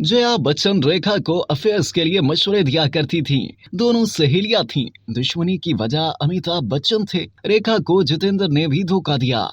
जया बच्चन रेखा को अफेयर्स के लिए मशवरे दिया करती थीं। दोनों सहेलियां थीं। दुश्मनी की वजह अमिताभ बच्चन थे। रेखा को जितेंद्र ने भी धोखा दिया।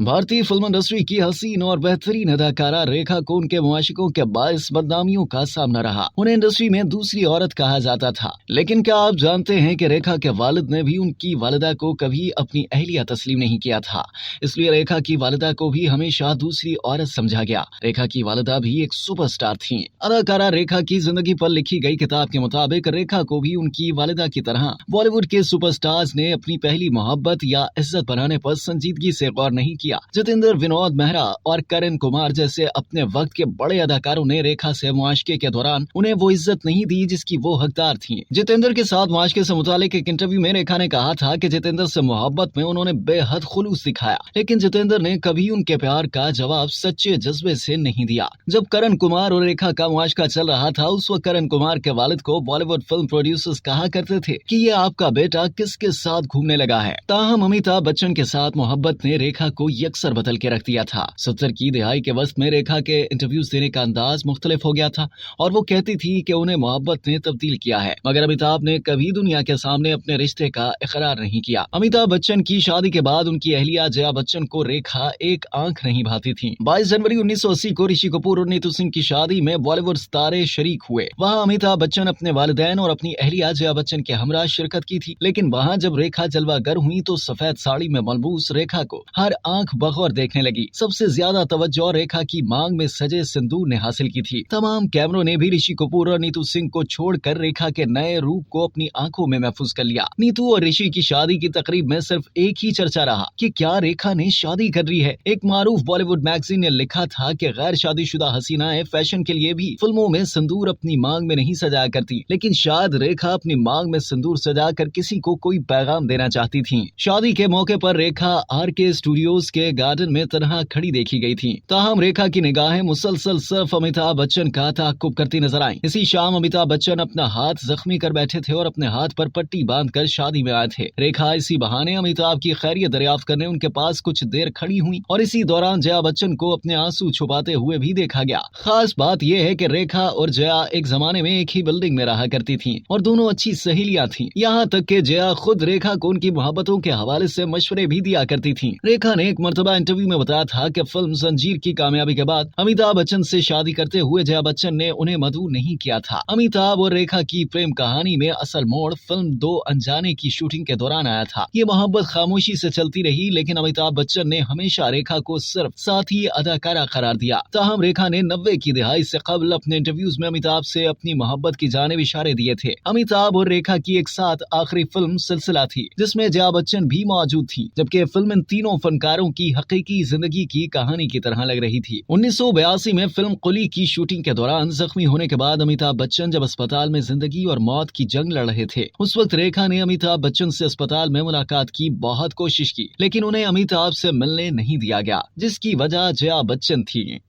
भारतीय फिल्म इंडस्ट्री की हसीन और बेहतरीन अदाकारा रेखा को उनके मुआशिकों के बायस बदनामियों का सामना रहा। उन्हें इंडस्ट्री में दूसरी औरत कहा जाता था। लेकिन क्या आप जानते हैं कि रेखा के वालिद ने भी उनकी वालिदा को कभी अपनी अहलिया तस्लीम नहीं किया था। इसलिए रेखा की वालिदा को भी हमेशा दूसरी औरत समझा गया। रेखा की वालिदा भी एक सुपरस्टार थी। अदाकारा रेखा की जिंदगी पर लिखी गई किताब के मुताबिक रेखा को भी उनकी वालिदा की तरह बॉलीवुड के सुपरस्टार्स ने अपनी पहली मोहब्बत या इज्जत बनाने पर संजीदगी से गौर नहीं किया। जितेंद्र, विनोद मेहरा और करण कुमार जैसे अपने वक्त के बड़े अदाकारों ने रेखा से मुआशके के दौरान उन्हें वो इज्जत नहीं दी जिसकी वो हकदार थीं। जितेंद्र के साथ मुआशके से मुतालिक एक इंटरव्यू में रेखा ने कहा था कि जितेंद्र से मोहब्बत में उन्होंने बेहद खुलूस दिखाया, लेकिन जितेंद्र ने कभी उनके प्यार का जवाब सच्चे जज्बे से नहीं दिया। जब करण कुमार और रेखा का मुआशका चल रहा था, उस वक्त करण कुमार के वालिद को बॉलीवुड फिल्म प्रोड्यूसर्स कहा करते थे कि ये आपका बेटा किसके साथ घूमने लगा है। ताहम अमिताभ बच्चन के साथ मोहब्बत ने रेखा को यकसर बदल के रख दिया था। 70 की दिहाई के वक्त में रेखा के इंटरव्यूज देने का अंदाज मुख्तलिफ हो गया था और वो कहती थी कि उन्हें मोहब्बत ने तब्दील किया है, मगर अमिताभ ने कभी दुनिया के सामने अपने रिश्ते का इकरार नहीं किया। अमिताभ बच्चन की शादी के बाद उनकी अहलिया जया बच्चन को रेखा एक आंख नहीं भाती थी। 22 जनवरी 1980 को ऋषि कपूर और नीतू सिंह की शादी में बॉलीवुड सितारे शरीक हुए। वहाँ अमिताभ बच्चन अपने वालिदैन और अपनी अहलिया जया बच्चन के हमरा शिरकत की थी। लेकिन वहाँ जब रेखा जलवागर हुई तो सफेद साड़ी में मलबूस रेखा को हर आंख बगौर देखने लगी। सबसे ज्यादा तवज्जो रेखा की मांग में सजे सिंदूर ने हासिल की थी। तमाम कैमरों ने भी ऋषि कपूर और नीतू सिंह को छोड़कर रेखा के नए रूप को अपनी आंखों में महफूज कर लिया। नीतू और ऋषि की शादी की तकरीब में सिर्फ एक ही चर्चा रहा कि क्या रेखा ने शादी कर ली है। एक मारूफ बॉलीवुड मैगजीन ने लिखा था कि गैर शादीशुदा हसीनाएं फैशन के लिए भी फिल्मों में सिंदूर अपनी मांग में नहीं सजाया करती, लेकिन शायद रेखा अपनी मांग में सिंदूर सजाकर किसी को कोई पैगाम देना चाहती थी। शादी के मौके पर रेखा RK स्टूडियोज के गार्डन में तनहा खड़ी देखी गई थी। ताहम रेखा की निगाहें मुसलसल सिर्फ अमिताभ बच्चन का ताक़ुब करती नजर आईं। इसी शाम अमिताभ बच्चन अपना हाथ जख्मी कर बैठे थे और अपने हाथ पर पट्टी बांधकर शादी में आए थे। रेखा इसी बहाने अमिताभ की खैरियत दरियाफ्त करने उनके पास कुछ देर खड़ी हुई और इसी दौरान जया बच्चन को अपने आंसू छुपाते हुए भी देखा गया। खास बात यह है कि रेखा और जया एक जमाने में एक ही बिल्डिंग में रहा करती थी और दोनों अच्छी सहेलियां थीं। यहाँ तक कि जया खुद रेखा को उनकी मोहब्बतों के हवाले से मशवरे भी दिया करती थी। रेखा ने एक मर्तबा इंटरव्यू में बताया था कि फिल्म जंजीर की कामयाबी के बाद अमिताभ बच्चन से शादी करते हुए जया बच्चन ने उन्हें मदऊ नहीं किया था। अमिताभ और रेखा की प्रेम कहानी में असल मोड़ फिल्म दो अनजाने की शूटिंग के दौरान आया था। ये मोहब्बत खामोशी से चलती रही, लेकिन अमिताभ बच्चन ने हमेशा रेखा को सिर्फ साथी अदाकारा करार दिया। ताहम रेखा ने 90 की दिहाई से कबल अपने इंटरव्यूज में अमिताभ से अपनी मोहब्बत की जानिब इशारे दिए थे। अमिताभ और रेखा की एक साथ आखिरी फिल्म सिलसिला थी, जिसमें जया बच्चन भी मौजूद थी, जबकि फिल्म इन तीनों फनकारों की हकीकी जिंदगी की कहानी की तरह लग रही थी। 1982 में फिल्म कुली की शूटिंग के दौरान जख्मी होने के बाद अमिताभ बच्चन जब अस्पताल में जिंदगी और मौत की जंग लड़ रहे थे, उस वक्त रेखा ने अमिताभ बच्चन से अस्पताल में मुलाकात की बहुत कोशिश की, लेकिन उन्हें अमिताभ से मिलने नहीं दिया गया, जिसकी वजह जया बच्चन थी।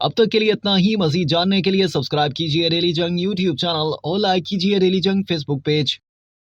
अब तक के लिए इतना ही। मजीद जानने के लिए सब्सक्राइब कीजिए डेली जंग YouTube चैनल और लाइक कीजिए डेली जंग Facebook पेज।